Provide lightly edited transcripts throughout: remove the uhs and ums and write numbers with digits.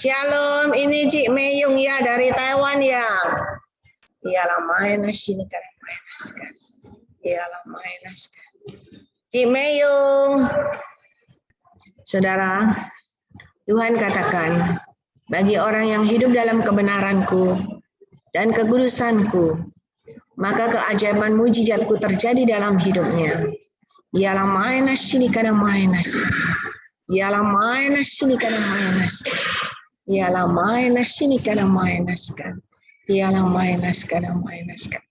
Shalom, ini Cik Meyung ya dari Taiwan ya. Iyalah main sini kan main kan. Iyalah main kan. Cik Meyung. Saudara, Tuhan katakan, bagi orang yang hidup dalam kebenaranku dan kekudusanku, maka keajaiban mujizatku terjadi dalam hidupnya. Ialah main sini kan main kan. Ialah main sini kan main kan. Ialah main sini kan main kan. Ialah main kan main kan.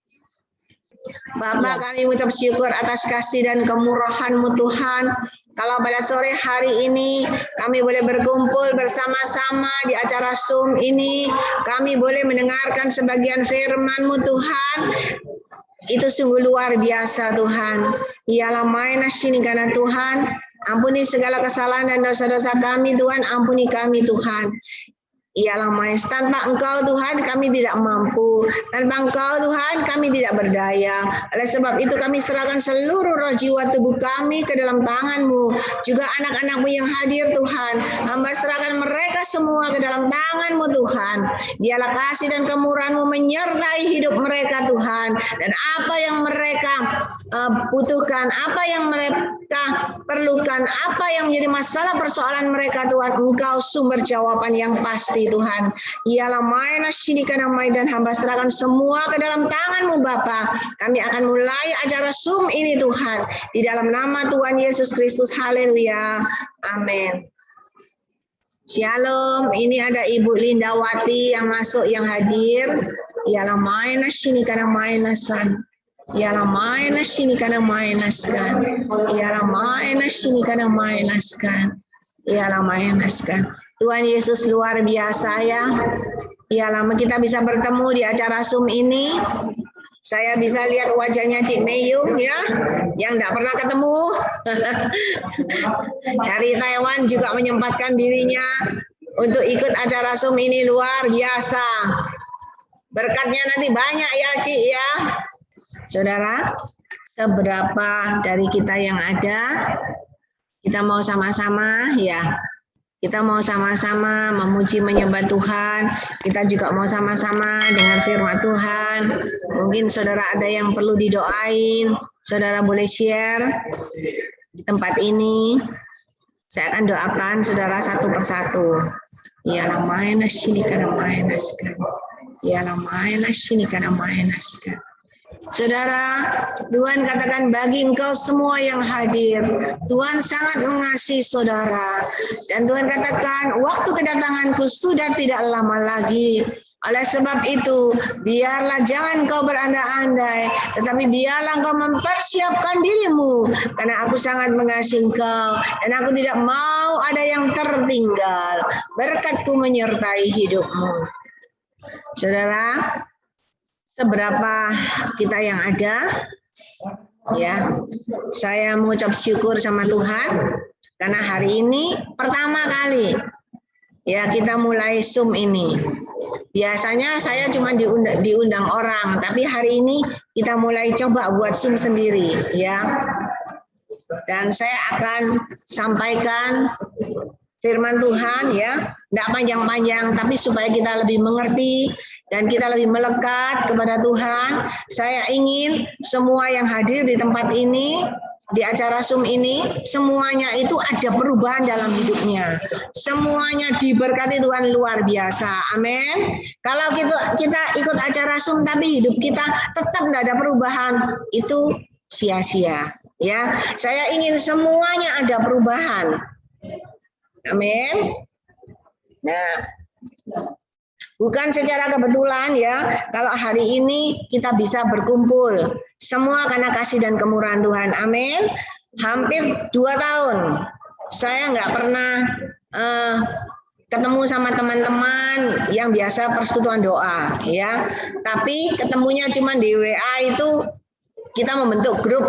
Bapak, kami mengucap syukur atas kasih dan kemurahan-Mu Tuhan. Kalau pada sore hari ini kami boleh berkumpul bersama-sama di acara Zoom ini, kami boleh mendengarkan sebagian firman-Mu Tuhan. Itu sungguh luar biasa Tuhan. Ialah main sini karena Tuhan, ampuni segala kesalahan dan dosa-dosa kami Tuhan, ampuni kami Tuhan. Ialah main, tanpa Engkau Tuhan kami tidak mampu, tanpa Engkau Tuhan kami tidak berdaya. Oleh sebab itu kami serahkan seluruh roh jiwa tubuh kami ke dalam tangan-Mu, juga anak-anak-Mu yang hadir Tuhan. Hamba serahkan mereka semua ke dalam tangan-Mu Tuhan. Biarlah kasih dan kemurahan-Mu menyertai hidup mereka Tuhan, dan apa yang mereka butuhkan, apa yang mereka perlukan, apa yang menjadi masalah persoalan mereka Tuhan, Engkau sumber jawaban yang pasti Tuhan. Ialah main sini karena main, dan hamba serahkan semua ke dalam tangan-Mu Bapa. Kami akan mulai acara Zoom ini Tuhan, di dalam nama Tuhan Yesus Kristus. Haleluya. Amin. Shalom, ini ada Ibu Lindawati yang masuk, yang hadir. Ialah main sini karena main san. Ialah main sini karena main kan. Ialah main sini karena main kan. Ialah main kan. Tuhan Yesus luar biasa ya. Ialah kita bisa bertemu di acara Zoom ini. Saya bisa lihat wajahnya Cik Meyung ya, yang tidak pernah ketemu. Dari Taiwan juga menyempatkan dirinya untuk ikut acara Zoom ini, luar biasa. Berkatnya nanti banyak ya Cik ya. Saudara, seberapa dari kita yang ada, kita mau sama-sama ya. Kita mau sama-sama memuji menyembah Tuhan. Kita juga mau sama-sama dengan firman Tuhan. Mungkin saudara ada yang perlu didoain. Saudara boleh share di tempat ini. Saya akan doakan saudara satu persatu. Ialah main sini karena main kan. Ialah main sini karena main kan. Saudara, Tuhan katakan bagi engkau semua yang hadir, Tuhan sangat mengasihi saudara. Dan Tuhan katakan, waktu kedatanganku sudah tidak lama lagi. Oleh sebab itu, biarlah jangan kau berandai-andai, tetapi biarlah engkau mempersiapkan dirimu, karena aku sangat mengasihi engkau, dan aku tidak mau ada yang tertinggal. Berkat-Ku menyertai hidupmu. Saudara, seberapa kita yang ada ya, saya mengucap syukur sama Tuhan karena hari ini pertama kali ya kita mulai Zoom ini. Biasanya saya cuma diundang orang, tapi hari ini kita mulai coba buat Zoom sendiri ya. Dan saya akan sampaikan firman Tuhan ya, tidak panjang-panjang, tapi supaya kita lebih mengerti dan kita lebih melekat kepada Tuhan. Saya ingin semua yang hadir di tempat ini, di acara Zoom ini, semuanya itu ada perubahan dalam hidupnya. Semuanya diberkati Tuhan luar biasa. Amin. Kalau kita ikut acara Zoom tapi hidup kita tetap tidak ada perubahan, itu sia-sia. Ya, saya ingin semuanya ada perubahan. Amin. Nah, bukan secara kebetulan ya, kalau hari ini kita bisa berkumpul. Semua karena kasih dan kemurahan Tuhan. Amin. Hampir 2 tahun. Saya nggak pernah ketemu sama teman-teman yang biasa persekutuan doa. Ya. Tapi ketemunya cuma di WA itu, kita membentuk grup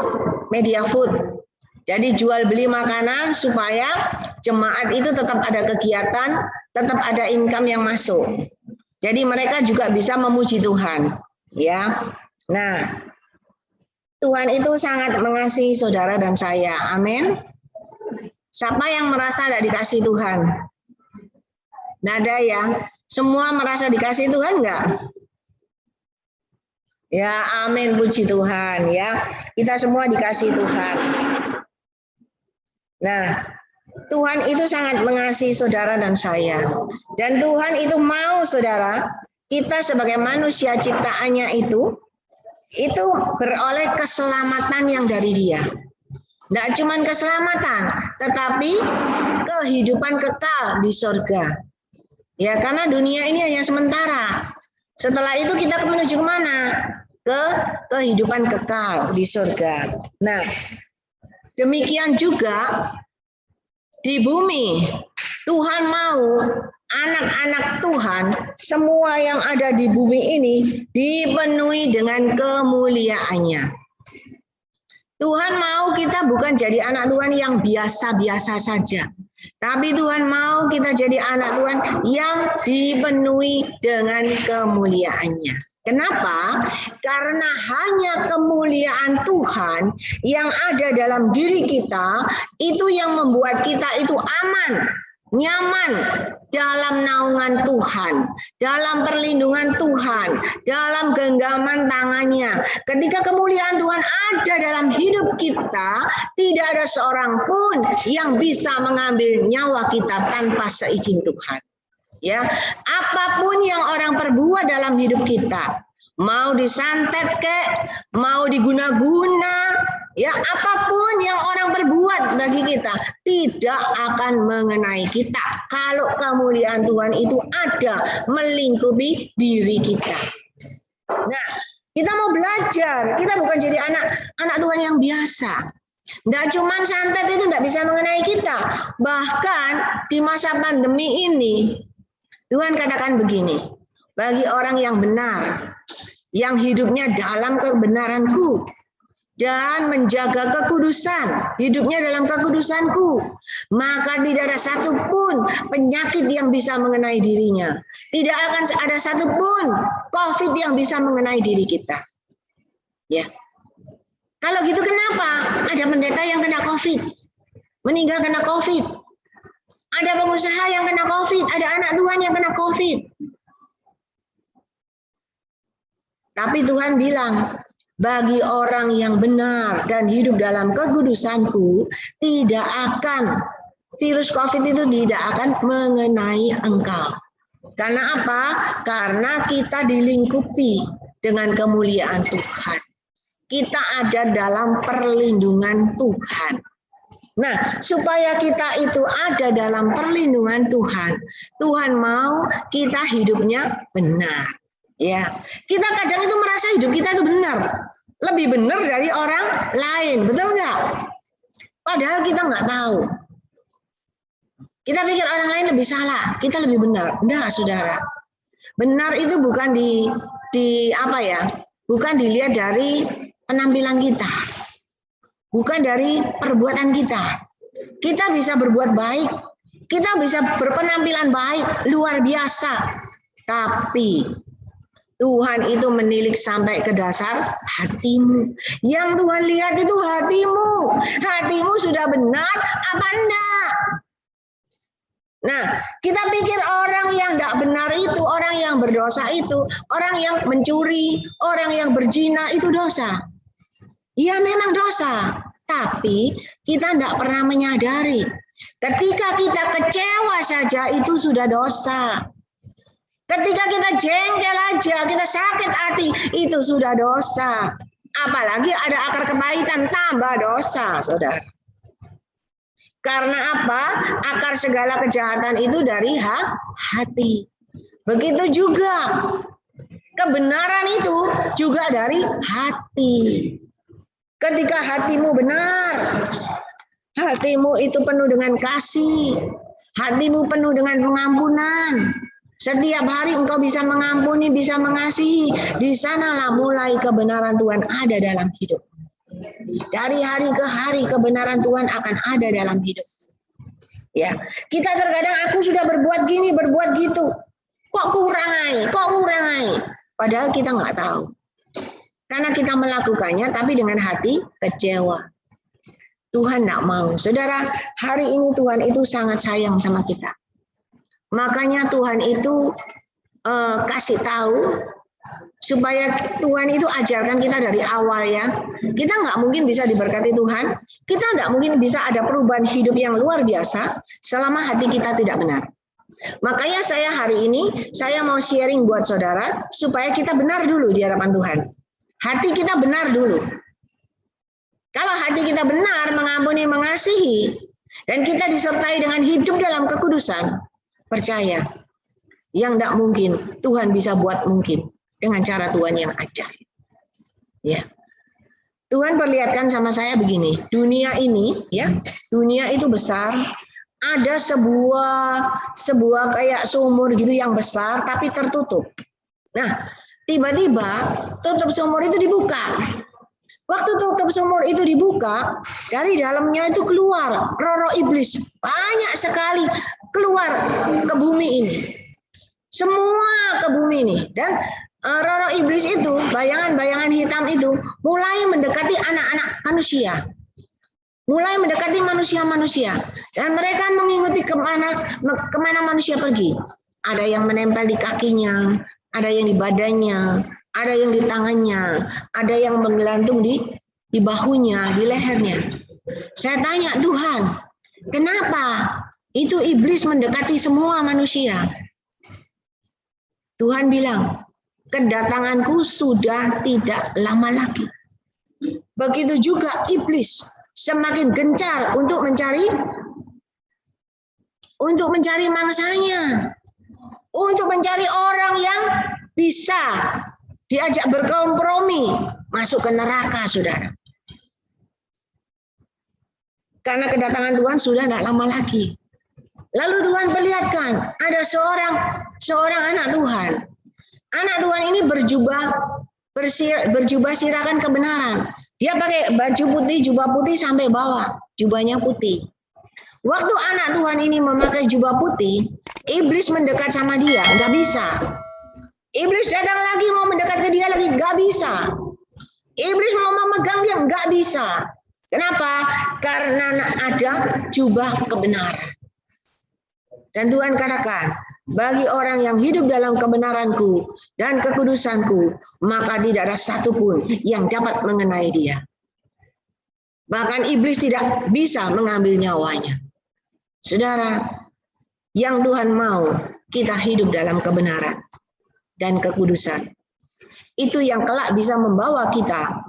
Media Food. Jadi jual beli makanan supaya jemaat itu tetap ada kegiatan, tetap ada income yang masuk. Jadi mereka juga bisa memuji Tuhan, ya. Nah, Tuhan itu sangat mengasihi saudara dan saya. Amin. Siapa yang merasa tidak dikasih Tuhan? Nada ya. Semua merasa dikasih Tuhan enggak? Ya, amin, puji Tuhan ya. Kita semua dikasih Tuhan. Nah, Tuhan itu sangat mengasihi saudara dan saya. Dan Tuhan itu mau saudara, kita sebagai manusia ciptaannya itu beroleh keselamatan yang dari Dia. Tidak cuma keselamatan, tetapi kehidupan kekal di surga. Ya, karena dunia ini hanya sementara. Setelah itu kita menuju kemana? Ke kehidupan kekal di surga. Nah, demikian juga di bumi. Tuhan mau anak-anak Tuhan, semua yang ada di bumi ini dipenuhi dengan kemuliaannya. Tuhan mau kita bukan jadi anak Tuhan yang biasa-biasa saja. Tapi Tuhan mau kita jadi anak Tuhan yang dipenuhi dengan kemuliaannya. Kenapa? Karena hanya kemuliaan Tuhan yang ada dalam diri kita, itu yang membuat kita itu aman, nyaman dalam naungan Tuhan, dalam perlindungan Tuhan, dalam genggaman tangannya. Ketika kemuliaan Tuhan ada dalam hidup kita, tidak ada seorang pun yang bisa mengambil nyawa kita tanpa seizin Tuhan. Ya, apapun yang orang perbuat dalam hidup kita, mau disantet kek, mau diguna-guna, ya apapun yang orang perbuat bagi kita tidak akan mengenai kita kalau kemuliaan Tuhan itu ada melingkupi diri kita. Nah, kita mau belajar, kita bukan jadi anak Tuhan yang biasa. Tidak cuma santet itu tidak bisa mengenai kita. Bahkan di masa pandemi ini, Tuhan katakan begini, bagi orang yang benar, yang hidupnya dalam kebenaranku, dan menjaga kekudusan, hidupnya dalam kekudusanku, maka tidak ada satupun penyakit yang bisa mengenai dirinya. Tidak akan ada satupun COVID yang bisa mengenai diri kita. Ya, kalau gitu kenapa ada pendeta yang kena COVID, meninggal kena COVID? Ada pengusaha yang kena COVID, ada anak Tuhan yang kena COVID. Tapi Tuhan bilang, bagi orang yang benar dan hidup dalam kekudusanku, tidak akan, virus COVID itu tidak akan mengenai engkau. Karena apa? Karena kita dilingkupi dengan kemuliaan Tuhan. Kita ada dalam perlindungan Tuhan. Nah, supaya kita itu ada dalam perlindungan Tuhan, Tuhan mau kita hidupnya benar. Ya, kita kadang itu merasa hidup kita itu benar, lebih benar dari orang lain, betul nggak? Padahal kita nggak tahu. Kita pikir orang lain lebih salah, kita lebih benar. Enggak, saudara. Benar itu bukan bukan dilihat dari penampilan kita. Bukan dari perbuatan kita. Kita bisa berbuat baik. Kita bisa berpenampilan baik, luar biasa. Tapi Tuhan itu menilik sampai ke dasar hatimu. Yang Tuhan lihat itu hatimu. Hatimu sudah benar apa enggak? Nah, kita pikir orang yang tidak benar itu, orang yang berdosa itu, orang yang mencuri, orang yang berzina itu dosa. Ya memang dosa, tapi kita tidak pernah menyadari. Ketika kita kecewa saja itu sudah dosa. Ketika kita jengkel aja, kita sakit hati, itu sudah dosa. Apalagi ada akar kepahitan, tambah dosa, saudara. Karena apa? Akar segala kejahatan itu dari hati. Begitu juga kebenaran itu juga dari hati. Ketika hatimu benar, hatimu itu penuh dengan kasih, hatimu penuh dengan pengampunan. Setiap hari engkau bisa mengampuni, bisa mengasihi. Di sanalah mulai kebenaran Tuhan ada dalam hidup. Dari hari ke hari kebenaran Tuhan akan ada dalam hidup. Ya, kita terkadang aku sudah berbuat gini, berbuat gitu. Kok kurang? Padahal kita nggak tahu. Karena kita melakukannya tapi dengan hati kecewa. Tuhan tidak mau. Saudara, hari ini Tuhan itu sangat sayang sama kita. Makanya Tuhan itu kasih tahu supaya Tuhan itu ajarkan kita dari awal ya. Kita nggak mungkin bisa diberkati Tuhan, kita nggak mungkin bisa ada perubahan hidup yang luar biasa selama hati kita tidak benar. Makanya saya hari ini, saya mau sharing buat saudara, supaya kita benar dulu di hadapan Tuhan. Hati kita benar dulu. Kalau hati kita benar, mengampuni, mengasihi, dan kita disertai dengan hidup dalam kekudusan, percaya, yang tidak mungkin, Tuhan bisa buat mungkin dengan cara Tuhan yang ajaib. Ya. Tuhan perlihatkan sama saya begini, dunia ini, ya, dunia itu besar, ada sebuah kayak sumur gitu yang besar, tapi tertutup. Nah, tiba-tiba tutup sumur itu dibuka. Waktu tutup sumur itu dibuka, dari dalamnya itu keluar roh-roh iblis, banyak sekali keluar ke bumi ini. Semua ke bumi ini. Dan roh-roh iblis itu, bayangan-bayangan hitam itu mulai mendekati anak-anak manusia. Mulai mendekati manusia-manusia. Dan mereka mengikuti kemana manusia pergi. Ada yang menempel di kakinya, ada yang di badannya, ada yang di tangannya, ada yang menggelantung di bahunya, di lehernya. Saya tanya, Tuhan, kenapa itu iblis mendekati semua manusia? Tuhan bilang, kedatanganku sudah tidak lama lagi. Begitu juga iblis semakin gencar untuk mencari mangsanya, untuk mencari orang yang bisa diajak berkompromi masuk ke neraka, saudara. Karena kedatangan Tuhan sudah tidak lama lagi. Lalu Tuhan perlihatkan ada seorang anak Tuhan. Anak Tuhan ini berjubah sirakan kebenaran. Dia pakai baju putih, jubah putih sampai bawah, jubahnya putih. Waktu anak Tuhan ini memakai jubah putih, iblis mendekat sama dia, nggak bisa. Iblis datang lagi mau mendekat ke dia lagi, nggak bisa. Iblis mau memegang dia, nggak bisa. Kenapa? Karena ada jubah kebenaran. Dan Tuhan katakan, bagi orang yang hidup dalam kebenaranku dan kekudusanku, maka tidak ada satupun yang dapat mengenai dia. Bahkan iblis tidak bisa mengambil nyawanya. Saudara, yang Tuhan mau kita hidup dalam kebenaran dan kekudusan. Itu yang kelak bisa membawa kita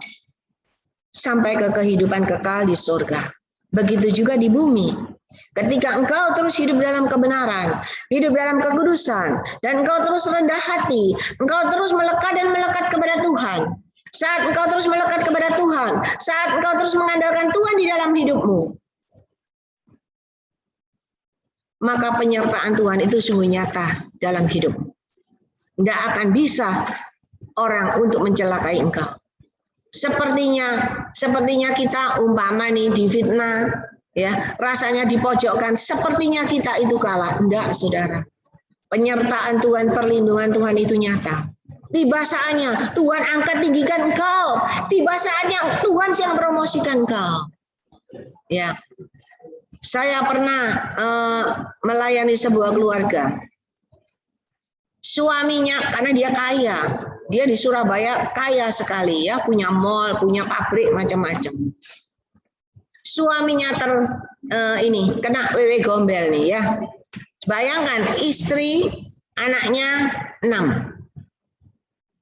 sampai ke kehidupan kekal di surga. Begitu juga di bumi. Ketika engkau terus hidup dalam kebenaran, hidup dalam kekudusan, dan engkau terus rendah hati, engkau terus melekat dan melekat kepada Tuhan. Saat engkau terus melekat kepada Tuhan, saat engkau terus mengandalkan Tuhan di dalam hidupmu, maka penyertaan Tuhan itu sungguh nyata dalam hidupmu. Tidak akan bisa orang untuk mencelakai engkau. Sepertinya kita umpama nih difitnah, ya, rasanya dipojokkan, sepertinya kita itu kalah. Enggak, saudara. Penyertaan Tuhan, perlindungan Tuhan itu nyata. Tiba saatnya Tuhan angkat tinggikan engkau. Tiba saatnya Tuhan yang promosikan engkau. Ya, saya pernah melayani sebuah keluarga. Suaminya, karena dia kaya, dia di Surabaya kaya sekali, ya, punya mall, punya pabrik macam-macam. Suaminya kena wewe gombel nih, ya. Bayangkan, istri anaknya 6.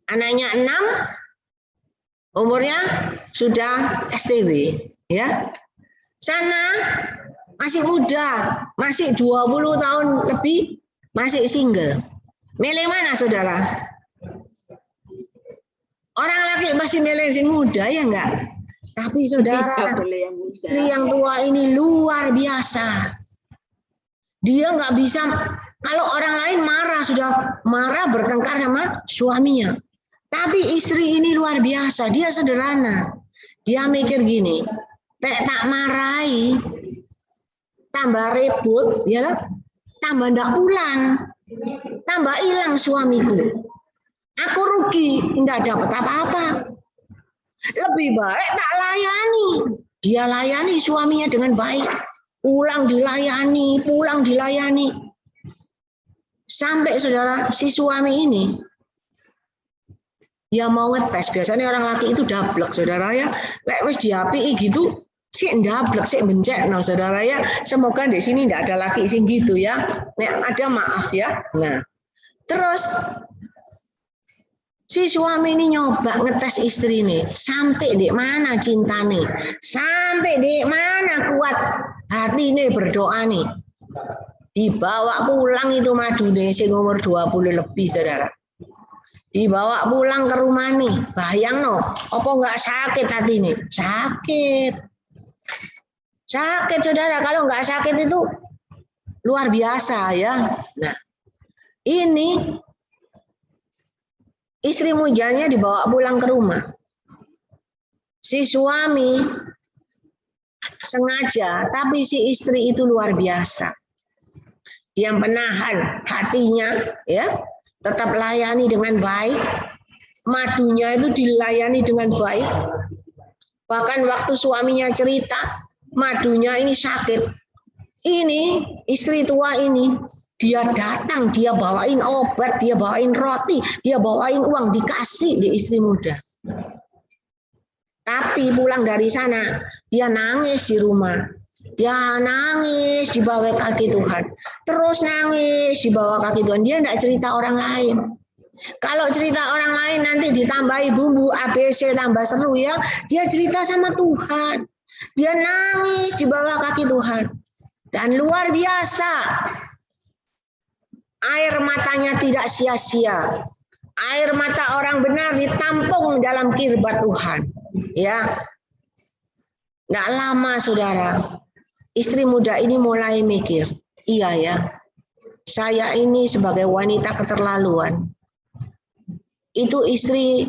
Anaknya 6, umurnya sudah STW, ya. Sana masih muda, masih 20 tahun lebih, masih single. Milih mana, saudara? Orang laki masih milih yang muda, ya enggak? Tapi saudara, istri yang tua ini luar biasa. Dia nggak bisa, kalau orang lain sudah marah bertengkar sama suaminya. Tapi istri ini luar biasa, dia sederhana. Dia mikir gini, tak marahi, tambah ribut, ya, tambah ndak pulang, tambah hilang suamiku. Aku rugi, ndak dapat apa-apa. Lebih baik tak layani. Dia layani suaminya dengan baik. Pulang dilayani. Sampai saudara si suami ini dia mau ngetes. Biasanya orang laki itu dablek saudara ya. Lek wis diapiki gitu sih ndablek sih bencet no saudara ya. Semoga di sini tidak ada laki sing gitu ya. Nek ada maaf ya. Nah, terus si suami ini nyoba ngetes istri nih, sampai di mana cinta nih, sampai di mana kuat hati nih berdoa nih. Dibawa pulang itu madu nih, si umur 20 lebih saudara. Dibawa pulang ke rumah nih, bayang no, apa nggak sakit hati nih? Sakit. Sakit saudara, kalau nggak sakit itu luar biasa ya. Nah, ini istri mujanya dibawa pulang ke rumah. Si suami sengaja, tapi si istri itu luar biasa. Dia menahan hatinya, ya, tetap layani dengan baik. Madunya itu dilayani dengan baik. Bahkan waktu suaminya cerita, madunya ini sakit. Ini istri tua ini, dia datang, dia bawain obat, dia bawain roti, dia bawain uang, dikasih di istri muda. Tapi pulang dari sana, dia nangis di rumah. Dia nangis di bawah kaki Tuhan. Terus nangis di bawah kaki Tuhan. Dia tidak cerita orang lain. Kalau cerita orang lain nanti ditambahi bumbu ABC tambah seru ya. Dia cerita sama Tuhan. Dia nangis di bawah kaki Tuhan. Dan luar biasa. Air matanya tidak sia-sia. Air mata orang benar ditampung dalam kirbat Tuhan. Ya. Nggak lama saudara. Istri muda ini mulai mikir, iya ya, saya ini sebagai wanita keterlaluan. Itu istri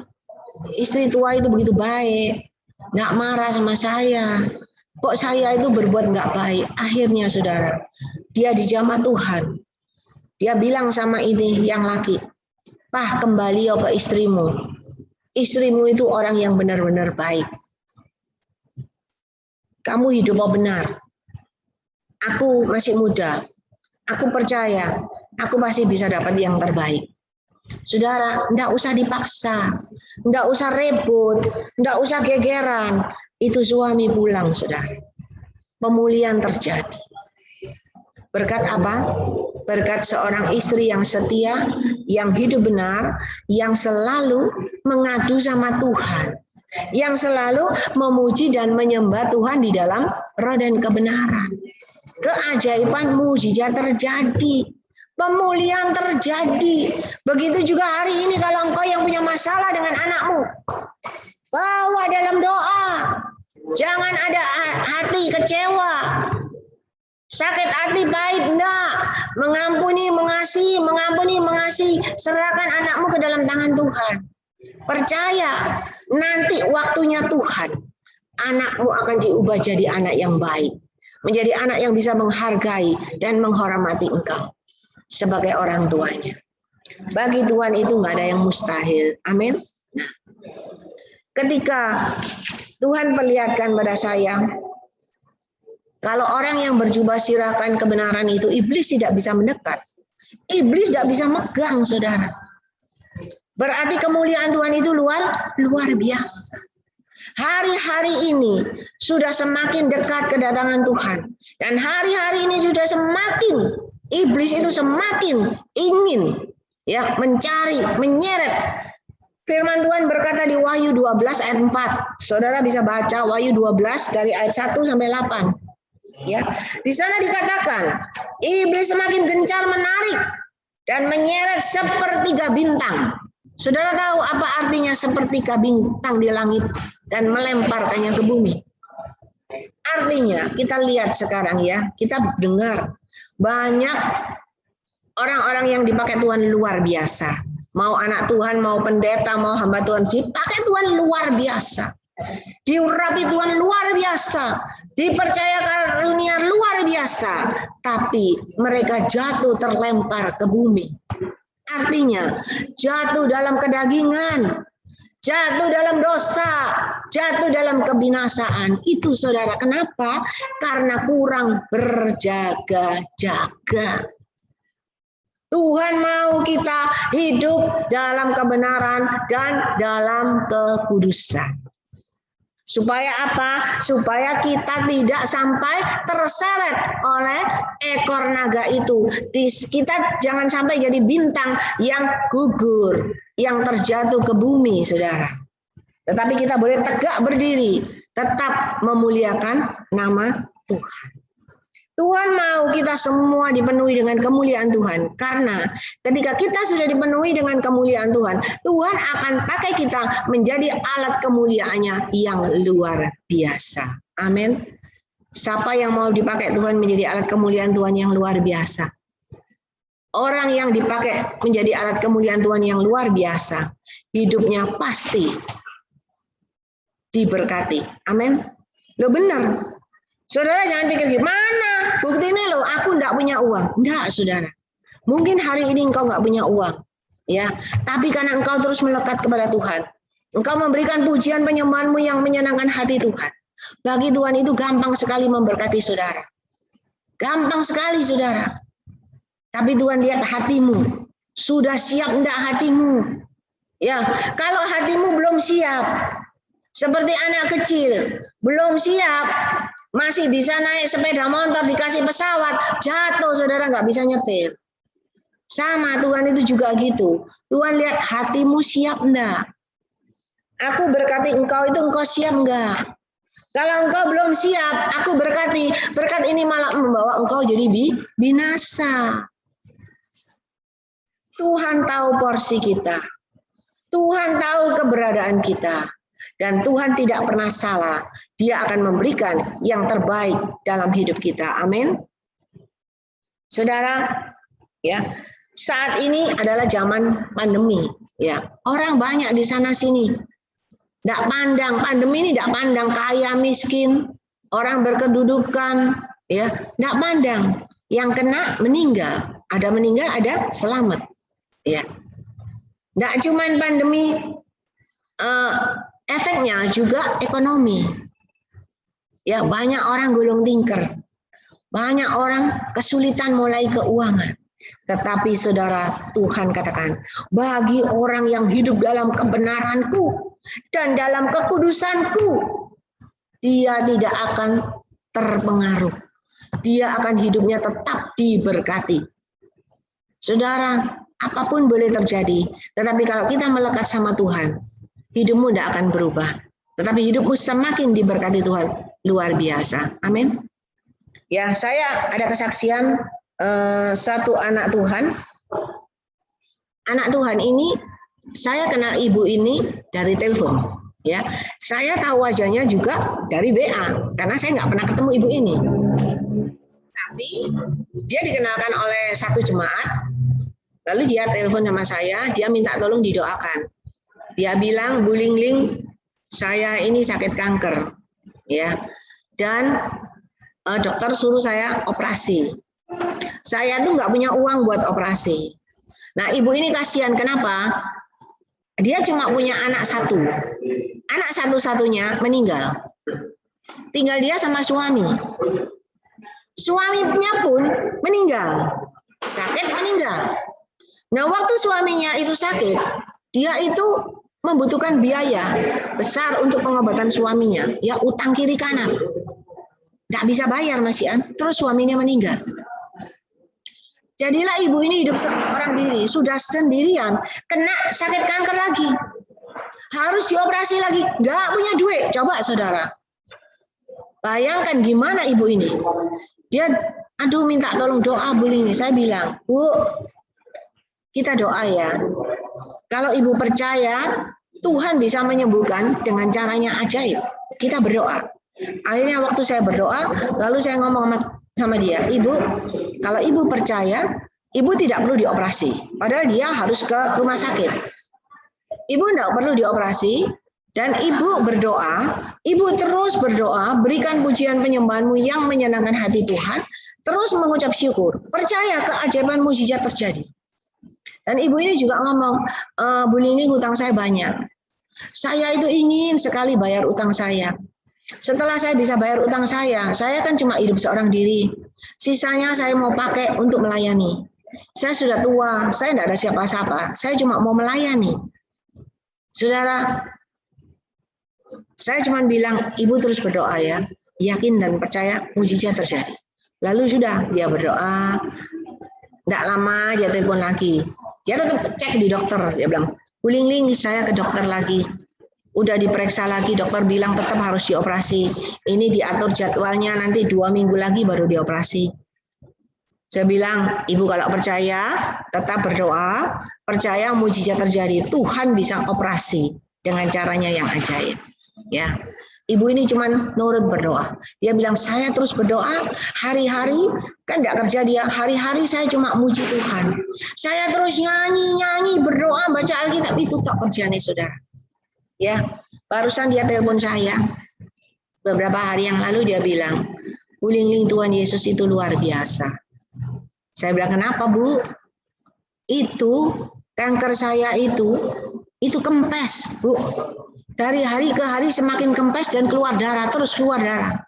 tua itu begitu baik, nggak marah sama saya. Kok saya itu berbuat nggak baik? Akhirnya saudara, dia dijamah Tuhan. Dia bilang sama ini yang laki, "Pah, kembali yo ke istrimu. Istrimu itu orang yang benar-benar baik. Kamu hidup benar. Aku masih muda, aku percaya, aku masih bisa dapat yang terbaik." Saudara, enggak usah dipaksa, enggak usah ribut, enggak usah gegeran. Itu suami pulang, saudara. Pemulihan terjadi. Berkat apa? Berkat seorang istri yang setia, yang hidup benar, yang selalu mengadu sama Tuhan, yang selalu memuji dan menyembah Tuhan di dalam roh dan kebenaran. Keajaiban mujizat terjadi, pemulihan terjadi. Begitu juga hari ini kalau engkau yang punya masalah dengan anakmu, bawa dalam doa. Jangan ada hati kecewa, sakit hati baik, enggak. Mengampuni, mengasihi, mengampuni, mengasihi. Serahkan anakmu ke dalam tangan Tuhan. Percaya, nanti waktunya Tuhan, anakmu akan diubah jadi anak yang baik. Menjadi anak yang bisa menghargai dan menghormati engkau sebagai orang tuanya. Bagi Tuhan itu nggak ada yang mustahil. Amin. Nah, ketika Tuhan perlihatkan pada saya, kalau orang yang berjubah sirahkan kebenaran itu, iblis tidak bisa mendekat. Iblis tidak bisa megang, saudara. Berarti kemuliaan Tuhan itu luar biasa. Hari-hari ini sudah semakin dekat kedatangan Tuhan. Dan hari-hari ini sudah semakin, iblis itu semakin ingin ya mencari, menyeret. Firman Tuhan berkata di Wahyu 12 ayat 4. Saudara bisa baca Wahyu 12 dari ayat 1 sampai 8. Ya, di sana dikatakan, iblis semakin gencar menarik dan menyeret sepertiga bintang. Saudara tahu apa artinya sepertiga bintang di langit dan melemparkannya ke bumi? Artinya, kita lihat sekarang ya, kita dengar banyak orang-orang yang dipakai Tuhan luar biasa. Mau anak Tuhan, mau pendeta, mau hamba Tuhan, dipakai Tuhan luar biasa. Diurapi Tuhan luar biasa. Dipercaya karunia luar biasa. Tapi mereka jatuh terlempar ke bumi. Artinya jatuh dalam kedagingan, jatuh dalam dosa, jatuh dalam kebinasaan. Itu saudara, kenapa? Karena kurang berjaga-jaga. Tuhan mau kita hidup dalam kebenaran dan dalam kekudusan. Supaya apa? Supaya kita tidak sampai terseret oleh ekor naga itu. Kita jangan sampai jadi bintang yang gugur, yang terjatuh ke bumi, saudara. Tetapi kita boleh tegak berdiri, tetap memuliakan nama Tuhan. Tuhan mau kita semua dipenuhi dengan kemuliaan Tuhan. Karena ketika kita sudah dipenuhi dengan kemuliaan Tuhan, Tuhan akan pakai kita menjadi alat kemuliaannya yang luar biasa. Amin. Siapa yang mau dipakai Tuhan menjadi alat kemuliaan Tuhan yang luar biasa? Orang yang dipakai menjadi alat kemuliaan Tuhan yang luar biasa, hidupnya pasti diberkati. Amin. Lo benar. Saudara jangan pikir gimana, bukti ini loh aku enggak punya uang. Enggak, saudara. Mungkin hari ini engkau enggak punya uang, ya. Tapi karena engkau terus melekat kepada Tuhan, engkau memberikan pujian penyembahanmu yang menyenangkan hati Tuhan. Bagi Tuhan itu gampang sekali memberkati saudara. Gampang sekali, saudara. Tapi Tuhan lihat hatimu. Sudah siap enggak hatimu? Ya, kalau hatimu belum siap, seperti anak kecil, belum siap, masih bisa naik sepeda motor, dikasih pesawat, jatuh, saudara nggak bisa nyetir. Sama Tuhan itu juga gitu. Tuhan lihat hatimu siap enggak? Aku berkati engkau itu engkau siap enggak? Kalau engkau belum siap, aku berkati. Berkat ini malah membawa engkau jadi binasa. Tuhan tahu porsi kita. Tuhan tahu keberadaan kita. Dan Tuhan tidak pernah salah. Dia akan memberikan yang terbaik dalam hidup kita. Amin. Saudara, ya, saat ini adalah zaman pandemi. Ya, orang banyak di sana sini. Tidak pandang pandemi ini, tidak pandang kaya miskin, orang berkedudukan, ya, tidak pandang. Yang kena meninggal, ada selamat. Ya, tidak cuma pandemi. Efeknya juga ekonomi. Ya, banyak orang gulung tikar. Banyak orang kesulitan mulai keuangan. Tetapi saudara, Tuhan katakan, bagi orang yang hidup dalam kebenaranku dan dalam kekudusanku, dia tidak akan terpengaruh. Dia akan hidupnya tetap diberkati. Saudara, apapun boleh terjadi. Tetapi kalau kita melekat sama Tuhan, hidupmu tidak akan berubah. Tetapi hidupmu semakin diberkati Tuhan. Luar biasa. Amin. Ya, saya ada kesaksian satu anak Tuhan. Anak Tuhan ini, saya kenal ibu ini dari telepon. Ya, saya tahu wajahnya juga dari WA. Karena saya nggak pernah ketemu ibu ini. Tapi dia dikenalkan oleh satu jemaat. Lalu dia telepon sama saya. Dia minta tolong didoakan. Dia bilang, Bu Lingling, saya ini sakit kanker, ya, dan dokter suruh saya operasi. Saya tuh nggak punya uang buat operasi. Nah, ibu ini kasihan, kenapa? Dia cuma punya anak satu. Anak satu-satunya meninggal. Tinggal dia sama suami. Suaminya pun meninggal. Sakit meninggal. Nah, waktu suaminya itu sakit, dia itu membutuhkan biaya besar untuk pengobatan suaminya. Ya, utang kiri kanan. Nggak bisa bayar, Mas Ian. Terus suaminya meninggal. Jadilah ibu ini hidup seorang diri. Sudah sendirian. Kena sakit kanker lagi. Harus dioperasi lagi. Nggak punya duit. Coba, saudara. Bayangkan gimana ibu ini. Dia, aduh, minta tolong doa, Bu Lini. Saya bilang, Bu, kita doa ya. Kalau ibu percaya, Tuhan bisa menyembuhkan dengan caranya ajaib. Kita berdoa. Akhirnya waktu saya berdoa, lalu saya ngomong sama dia, Ibu, kalau ibu percaya, ibu tidak perlu dioperasi. Padahal dia harus ke rumah sakit. Ibu tidak perlu dioperasi, dan ibu berdoa, ibu terus berdoa, berikan pujian penyembahanmu yang menyenangkan hati Tuhan, terus mengucap syukur. Percaya keajaiban mukjizat terjadi. Dan ibu ini juga ngomong, Bu Nini, hutang saya banyak. Saya itu ingin sekali bayar utang saya. Setelah saya bisa bayar utang saya kan cuma hidup seorang diri. Sisanya saya mau pakai untuk melayani. Saya sudah tua, saya tidak ada siapa-siapa. Saya cuma mau melayani. Saudara, saya cuma bilang, ibu terus berdoa ya. Yakin dan percaya mujizat terjadi. Lalu sudah, dia berdoa. Tidak lama dia telepon lagi. Dia tetap cek di dokter. Dia bilang, Bu Ling, saya ke dokter lagi. Udah diperiksa lagi, dokter bilang tetap harus dioperasi. Ini diatur jadwalnya, nanti 2 minggu lagi baru dioperasi. Saya bilang, ibu kalau percaya, tetap berdoa, percaya mujizat terjadi. Tuhan bisa operasi dengan caranya yang ajaib. Ya, ibu ini cuma nurut berdoa. Dia bilang, saya terus berdoa, hari-hari, kan tidak kerja dia, hari-hari saya cuma muji Tuhan. Saya terus nyanyi, berdoa, baca Alkitab, itu tak kerjanya saudara. Ya, barusan dia telepon saya. Beberapa hari yang lalu dia bilang, Bu Ling, Tuhan Yesus itu luar biasa. Saya bilang, kenapa Bu? Itu kanker saya itu kempes, Bu. Dari hari ke hari semakin kempes dan keluar darah, terus keluar darah.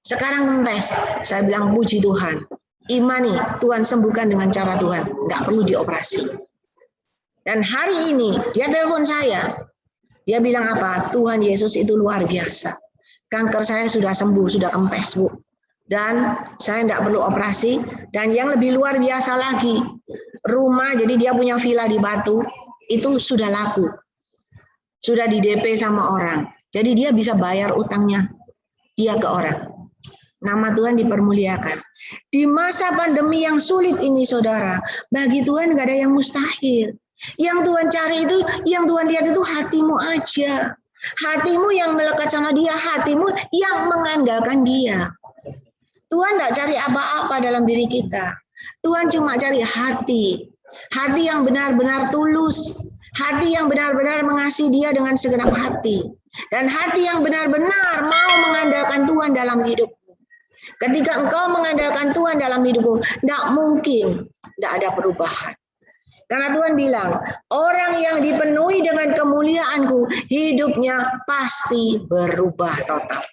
Sekarang kempes. Saya bilang, puji Tuhan. Imani, Tuhan sembuhkan dengan cara Tuhan. Nggak perlu dioperasi. Dan hari ini, dia telepon saya. Dia bilang apa? Tuhan Yesus itu luar biasa. Kanker saya sudah sembuh, sudah kempes, Bu. Dan saya tidak perlu operasi. Dan yang lebih luar biasa lagi, rumah, jadi dia punya villa di Batu, itu sudah laku. Sudah di DP sama orang. Jadi dia bisa bayar utangnya dia ke orang. Nama Tuhan dipermuliakan. Di masa pandemi yang sulit ini, saudara, bagi Tuhan nggak ada yang mustahil. Yang Tuhan cari itu, yang Tuhan lihat itu hatimu aja. Hatimu yang melekat sama dia, hatimu yang mengandalkan dia. Tuhan tidak cari apa-apa dalam diri kita. Tuhan cuma cari hati. Hati yang benar-benar tulus. Hati yang benar-benar mengasihi dia dengan segenap hati. Dan hati yang benar-benar mau mengandalkan Tuhan dalam hidupmu. Ketika engkau mengandalkan Tuhan dalam hidupmu, tidak mungkin tidak ada perubahan. Karena Tuhan bilang, orang yang dipenuhi dengan kemuliaanku, hidupnya pasti berubah total.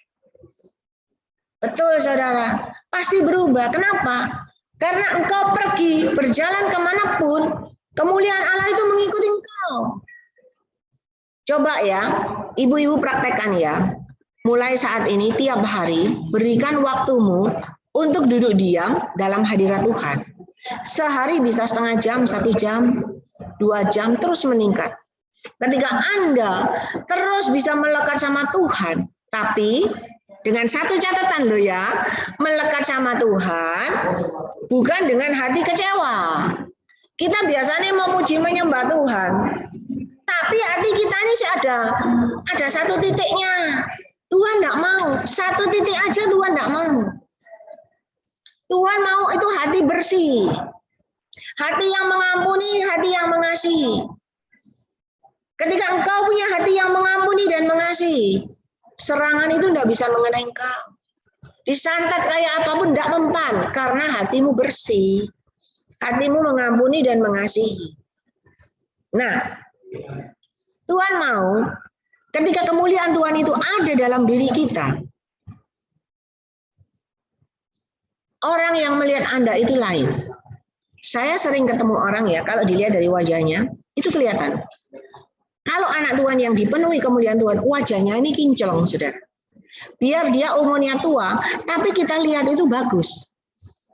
Betul saudara, pasti berubah. Kenapa? Karena engkau pergi, berjalan kemanapun, kemuliaan Allah itu mengikuti engkau. Coba ya, ibu-ibu praktekkan ya. Mulai saat ini, tiap hari, berikan waktumu untuk duduk diam dalam hadirat Tuhan. Sehari bisa setengah jam, 1 jam, 2 jam, terus meningkat. Ketika Anda terus bisa melekat sama Tuhan, tapi dengan satu catatan loh ya, melekat sama Tuhan bukan dengan hati kecewa. Kita biasanya memuji menyembah Tuhan, tapi hati kita ini sih ada satu titiknya. Tuhan tidak mau, satu titik aja Tuhan tidak mau. Tuhan mau itu hati bersih, hati yang mengampuni, hati yang mengasihi. Ketika engkau punya hati yang mengampuni dan mengasihi, serangan itu tidak bisa mengenai engkau. Disantet kayak apapun tidak mempan, karena hatimu bersih. Hatimu mengampuni dan mengasihi. Nah, Tuhan mau ketika kemuliaan Tuhan itu ada dalam diri kita, orang yang melihat Anda itu lain. Saya sering ketemu orang ya, kalau dilihat dari wajahnya, itu kelihatan. Kalau anak Tuhan yang dipenuhi kemuliaan Tuhan, wajahnya ini kinclong, saudara. Biar dia umurnya tua, tapi kita lihat itu bagus.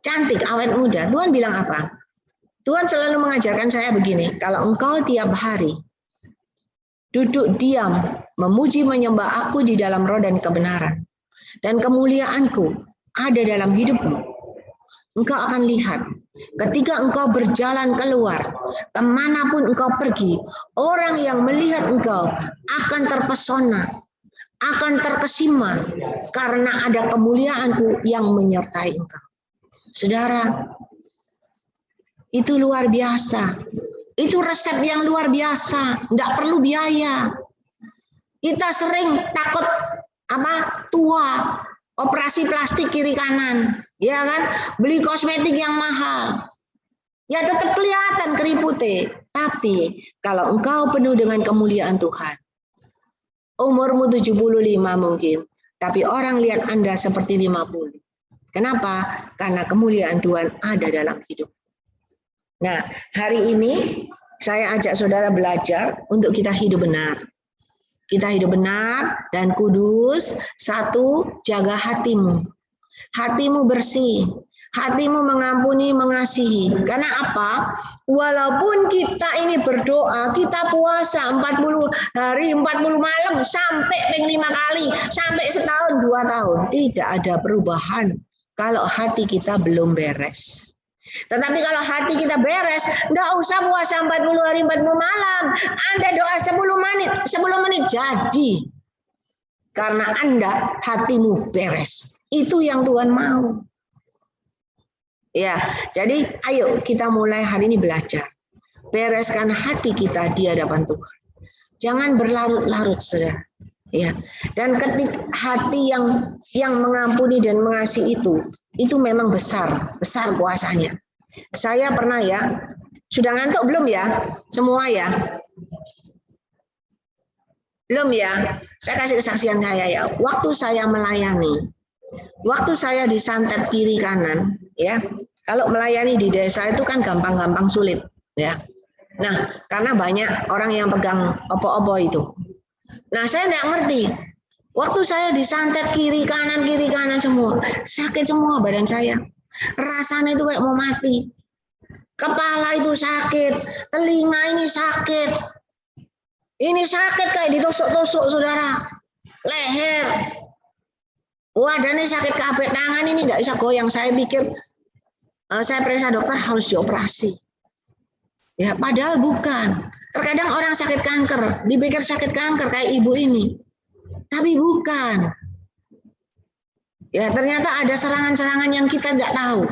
Cantik, awet muda. Tuhan bilang apa? Tuhan selalu mengajarkan saya begini, kalau engkau tiap hari duduk diam, memuji menyembah aku di dalam roh dan kebenaran, dan kemuliaanku ada dalam hidupmu, engkau akan lihat, ketika engkau berjalan keluar, kemanapun engkau pergi, orang yang melihat engkau akan terpesona, akan terkesima, karena ada kemuliaanku yang menyertai engkau. Saudara, itu luar biasa. Itu resep yang luar biasa, tidak perlu biaya. Kita sering takut tua, operasi plastik kiri kanan, ya kan? Beli kosmetik yang mahal. Ya tetap kelihatan keriputnya. Tapi kalau engkau penuh dengan kemuliaan Tuhan, umurmu 75 mungkin, tapi orang lihat Anda seperti 50. Kenapa? Karena kemuliaan Tuhan ada dalam hidup. Nah, hari ini saya ajak saudara belajar untuk kita hidup benar. Kita hidup benar dan kudus. Satu, jaga hatimu. Hatimu bersih. Hatimu mengampuni, mengasihi. Karena apa? Walaupun kita ini berdoa, kita puasa 40 hari, 40 malam, sampai 5 kali, sampai setahun, 2 tahun. Tidak ada perubahan kalau hati kita belum beres. Tetapi kalau hati kita beres, enggak usah puasa 40 hari, 40 malam. Anda doa 10 menit jadi. Karena Anda hatimu beres. Itu yang Tuhan mau. Ya, jadi ayo kita mulai hari ini belajar. Bereskan hati kita di hadapan Tuhan. Jangan berlarut-larut, saudara. Ya, dan ketika hati yang mengampuni dan mengasihi itu memang besar kuasanya. Saya pernah ya, sudah ngantuk belum ya? Semua ya? Belum ya? Saya kasih kesaksian saya ya. Waktu saya melayani, waktu saya disantet kiri kanan, ya. Kalau melayani di desa itu kan gampang-gampang sulit, ya. Nah, karena banyak orang yang pegang opo-opo itu. Nah, saya tidak ngerti. Waktu saya disantet kiri kanan semua, sakit semua badan saya. Rasanya itu kayak mau mati. Kepala itu sakit, telinga ini sakit. Ini sakit kayak ditusuk-tusuk, saudara. Leher. Wadahnya sakit kabeh, tangan ini nggak bisa goyang. Saya pikir, saya periksa dokter harus dioperasi. Ya, padahal bukan. Terkadang orang sakit kanker, dipikir sakit kanker kayak ibu ini. Tapi bukan. Ya, ternyata ada serangan-serangan yang kita tidak tahu.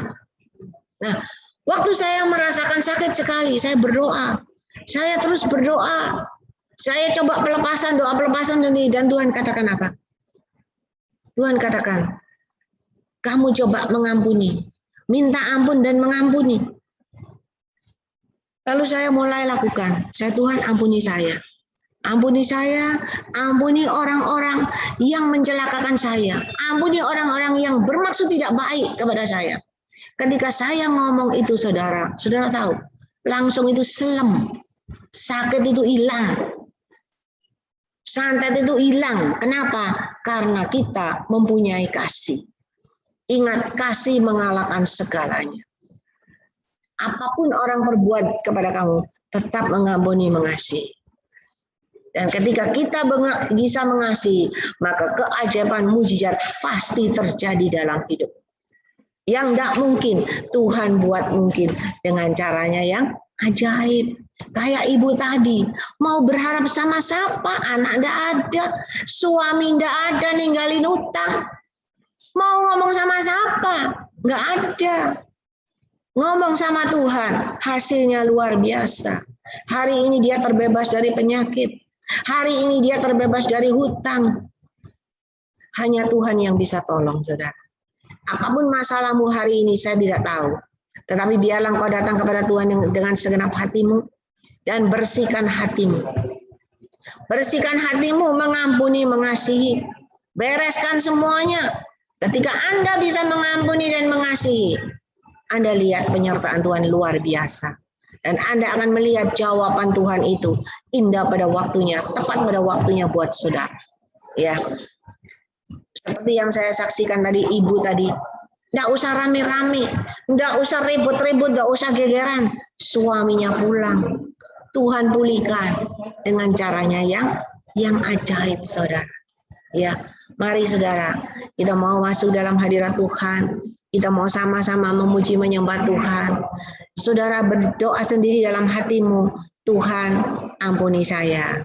Nah, waktu saya merasakan sakit sekali, saya berdoa. Saya terus berdoa. Saya coba doa pelepasan dan Tuhan katakan apa? Tuhan katakan, kamu coba mengampuni. Minta ampun dan mengampuni. Lalu saya mulai lakukan. Tuhan ampuni saya. Ampuni saya, ampuni orang-orang yang mencelakakan saya. Ampuni orang-orang yang bermaksud tidak baik kepada saya. Ketika saya ngomong itu, saudara tahu, langsung itu selem. Sakit itu hilang. Santet itu hilang. Kenapa? Karena kita mempunyai kasih. Ingat, kasih mengalahkan segalanya. Apapun orang perbuat kepada kamu, tetap mengampuni, mengasihi. Dan ketika kita bisa mengasihi, maka keajaiban mujizat pasti terjadi dalam hidup. Yang tidak mungkin, Tuhan buat mungkin dengan caranya yang ajaib. Kayak ibu tadi, mau berharap sama siapa? Anak tidak ada, suami tidak ada, ninggalin utang. Mau ngomong sama siapa? Nggak ada. Ngomong sama Tuhan, hasilnya luar biasa. Hari ini dia terbebas dari penyakit. Hari ini dia terbebas dari hutang. Hanya Tuhan yang bisa tolong, saudara. Apapun masalahmu hari ini, saya tidak tahu. Tetapi biarlah engkau datang kepada Tuhan dengan segenap hatimu dan bersihkan hatimu. Bersihkan hatimu, mengampuni, mengasihi. Bereskan semuanya. Ketika Anda bisa mengampuni dan mengasihi, Anda lihat penyertaan Tuhan luar biasa. Dan Anda akan melihat jawaban Tuhan itu indah pada waktunya, tepat pada waktunya buat saudara. Ya. Seperti yang saya saksikan tadi, ibu tadi. Nggak usah rame-rame, nggak usah ribut-ribut, nggak usah gegeran. Suaminya pulang, Tuhan pulihkan dengan caranya yang ajaib, saudara. Ya, mari saudara, kita mau masuk dalam hadirat Tuhan. Kita mau sama-sama memuji menyembah Tuhan. Saudara berdoa sendiri dalam hatimu, Tuhan ampuni saya.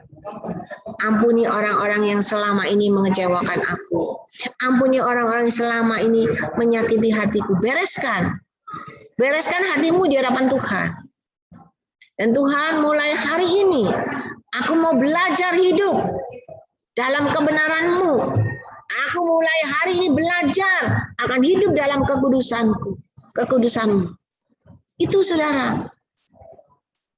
Ampuni orang-orang yang selama ini mengecewakan aku. Ampuni orang-orang yang selama ini menyakiti hatiku. Bereskan. Bereskan hatimu di hadapan Tuhan. Dan Tuhan, mulai hari ini, aku mau belajar hidup dalam kebenaran-Mu. Aku mulai hari ini belajar akan hidup dalam kekudusan-Mu. Itu, saudara.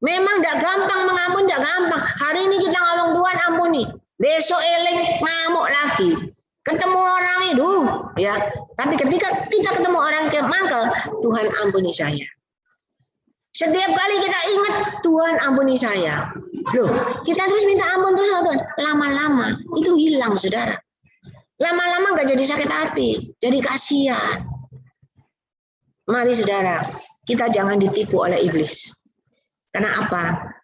Memang tidak gampang mengampuni, tidak gampang. Hari ini kita ngomong Tuhan ampuni, besok eling ngamuk lagi. Ketemu orang itu, ya. Tapi ketika kita ketemu orang yang mangkel, Tuhan ampuni saya. Setiap kali kita ingat, Tuhan ampuni saya. Loh, kita terus minta ampun terus sama Tuhan. Lama-lama itu hilang, saudara. Lama-lama nggak jadi sakit hati, jadi kasihan. Mari saudara, kita jangan ditipu oleh iblis. Karena apa?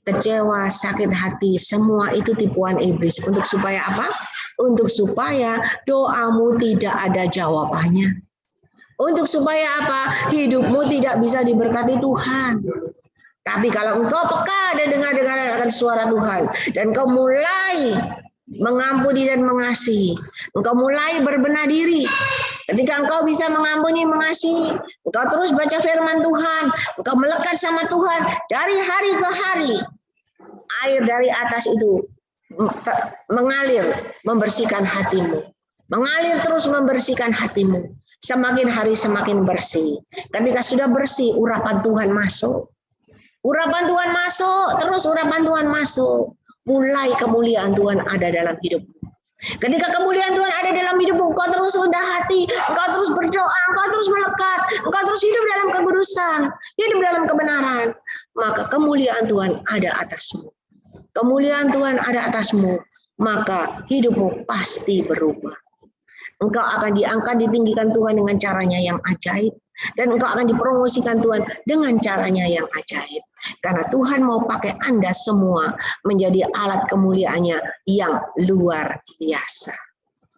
Kecewa, sakit hati, semua itu tipuan iblis. Untuk supaya apa? Untuk supaya doamu tidak ada jawabannya. Untuk supaya apa? Hidupmu tidak bisa diberkati Tuhan. Tapi kalau engkau peka dan dengar akan suara Tuhan, dan kau mulai mengampuni dan mengasihi, engkau mulai berbenah diri. Ketika engkau bisa mengampuni, mengasihi, engkau terus baca firman Tuhan, engkau melekat sama Tuhan dari hari ke hari. Air dari atas itu mengalir, membersihkan hatimu. Mengalir terus membersihkan hatimu. Semakin hari semakin bersih. Ketika sudah bersih, urapan Tuhan masuk. Urapan Tuhan masuk, terus urapan Tuhan masuk. Mulai kemuliaan Tuhan ada dalam hidupmu. Ketika kemuliaan Tuhan ada dalam hidupmu, engkau terus rendah hati, engkau terus berdoa, engkau terus melekat, engkau terus hidup dalam kekudusan, hidup dalam kebenaran. Maka kemuliaan Tuhan ada atasmu. Kemuliaan Tuhan ada atasmu, maka hidupmu pasti berubah. Engkau akan diangkat, ditinggikan Tuhan dengan caranya yang ajaib. Dan engkau akan dipromosikan Tuhan dengan caranya yang ajaib. Karena Tuhan mau pakai Anda semua menjadi alat kemuliaannya yang luar biasa.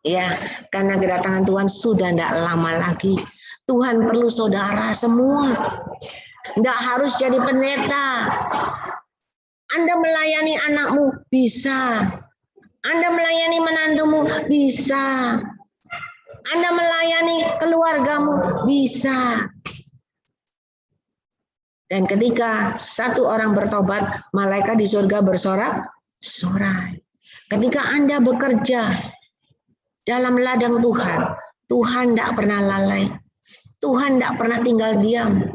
Ya, karena kedatangan Tuhan sudah tidak lama lagi. Tuhan perlu saudara semua. Tidak harus jadi pendeta. Anda melayani anakmu bisa. Anda melayani menantumu bisa. Anda melayani keluargamu bisa. Dan ketika satu orang bertobat, malaikat di surga bersorak-sorai. Ketika Anda bekerja dalam ladang Tuhan, Tuhan tidak pernah lalai. Tuhan tidak pernah tinggal diam.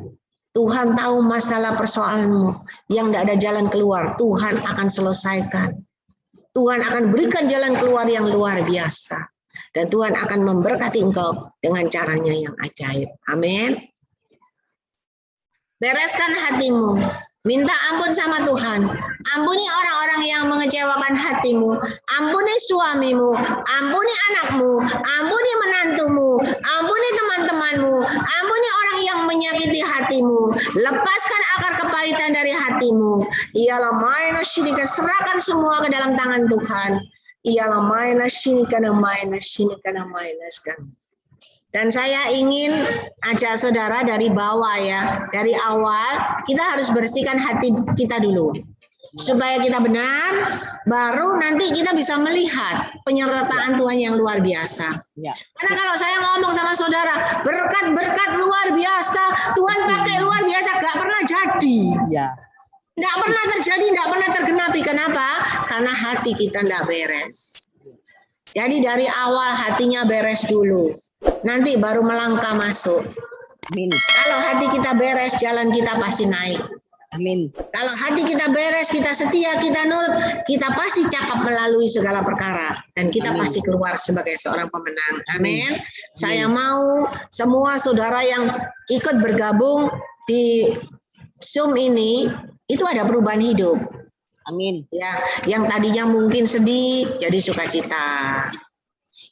Tuhan tahu masalah persoalanmu yang tidak ada jalan keluar. Tuhan akan selesaikan. Tuhan akan berikan jalan keluar yang luar biasa. Dan Tuhan akan memberkati engkau dengan caranya yang ajaib. Amin. Bereskan hatimu. Minta ampun sama Tuhan. Ampuni orang-orang yang mengecewakan hatimu. Ampuni suamimu. Ampuni anakmu. Ampuni menantumu. Ampuni teman-temanmu. Ampuni orang yang menyakiti hatimu. Lepaskan akar kepahitan dari hatimu. Ialah maina syirika, serahkan semua ke dalam tangan Tuhan. Ialah maina syirika, maina sekarang. Dan saya ingin ajak saudara dari bawah ya, dari awal kita harus bersihkan hati kita dulu. Supaya kita benar, baru nanti kita bisa melihat penyertaan Tuhan yang luar biasa. Ya. Karena kalau saya ngomong sama saudara, berkat-berkat luar biasa, Tuhan pakai luar biasa, gak pernah jadi. Ya. Nggak pernah terjadi, nggak pernah tergenapi. Kenapa? Karena hati kita nggak beres. Jadi dari awal hatinya beres dulu. Nanti baru melangkah masuk. Amin. Kalau hati kita beres, jalan kita pasti naik. Amin. Kalau hati kita beres, kita setia, kita nurut, kita pasti cakap melalui segala perkara. Dan kita Amin. Pasti keluar sebagai seorang pemenang. Amin. Saya mau semua saudara yang ikut bergabung di Zoom ini, itu ada perubahan hidup. Amin. Ya, yang tadinya mungkin sedih jadi sukacita.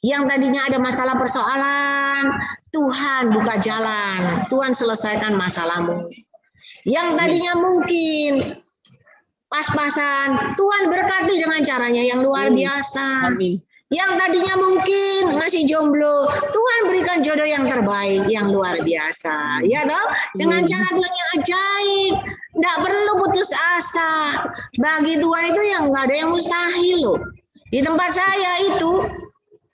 Yang tadinya ada masalah persoalan, Tuhan buka jalan, Tuhan selesaikan masalahmu. Yang tadinya mungkin pas-pasan, Tuhan berkati dengan caranya yang luar biasa. Amin. Yang tadinya mungkin masih jomblo, Tuhan berikan jodoh yang terbaik, yang luar biasa. Ya toh? Dengan cara Tuhan yang ajaib. Tidak perlu putus asa. Bagi Tuhan itu yang nggak ada yang mustahil loh. Di tempat saya itu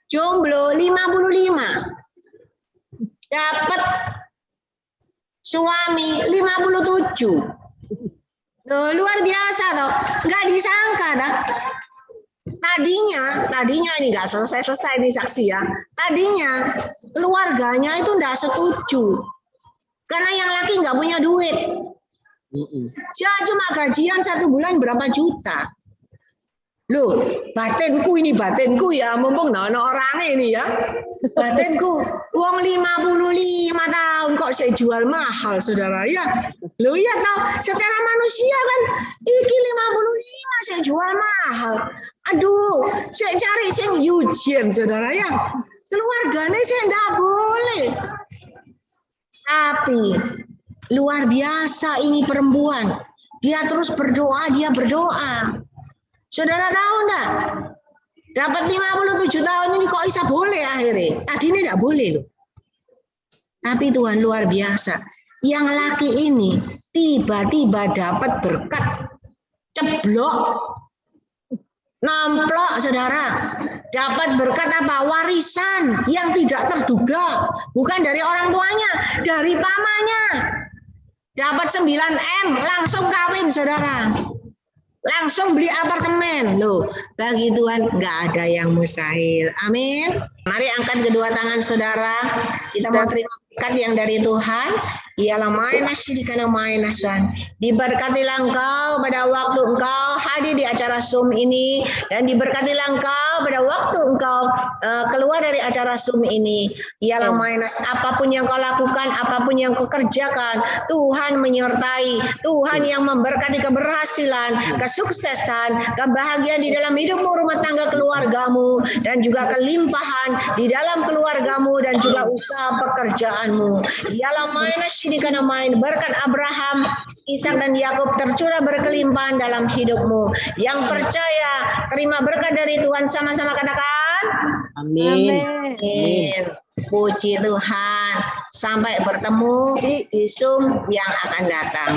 jomblo 55. Dapat suami 57. Loh, luar biasa toh. Nggak disangka dah. Tadinya ini nggak selesai nih saksi ya. Tadinya keluarganya itu nggak setuju. Karena yang laki nggak punya duit. Dia cuma gajian 1 bulan berapa juta. Loh, batinku ini batinku ya, mumpung nono orang ini ya. Batinku, uang 55 tahun kok saya jual mahal, saudara ya. Loh ya tau, secara manusia kan, iki 55 saya jual mahal. Aduh, saya cari sing Eugene, saudara ya. Keluarganya saya enggak boleh. Tapi luar biasa ini perempuan. Dia terus berdoa, dia berdoa. Saudara tahu enggak? Dapat 57 tahun ini kok bisa boleh akhirnya. Tadi ini enggak boleh loh. Tapi Tuhan luar biasa. Yang laki ini tiba-tiba dapat berkat. Ceblok. Nomplok saudara. Dapat berkat apa? Warisan yang tidak terduga. Bukan dari orang tuanya. Dari pamannya. Dapat 9M. Langsung kawin saudara. Langsung beli apartemen. Loh, bagi Tuhan nggak ada yang mustahil. Amin. Mari angkat kedua tangan saudara. Kita mau terima berkat yang dari Tuhan. Ialah mainasydikana mainasan. Diberkatilah engkau pada waktu engkau hadir di acara Zoom ini. Dan diberkatilah engkau pada waktu engkau keluar dari acara Zoom ini. Ialah mainas. Apapun yang kau lakukan, apapun yang kau kerjakan, Tuhan menyertai. Tuhan yang memberkati keberhasilan, kesuksesan, kebahagiaan di dalam hidupmu, rumah tangga keluargamu, dan juga kelimpahan di dalam keluargamu dan juga usaha pekerjaanmu. Ialah mainasydikana main berkat Abraham, Ishak dan Yakub tercurah berkelimpahan dalam hidupmu. Yang percaya terima berkat dari Tuhan, sama-sama katakan Amin. amin. Puji Tuhan. Sampai bertemu di Zoom yang akan datang.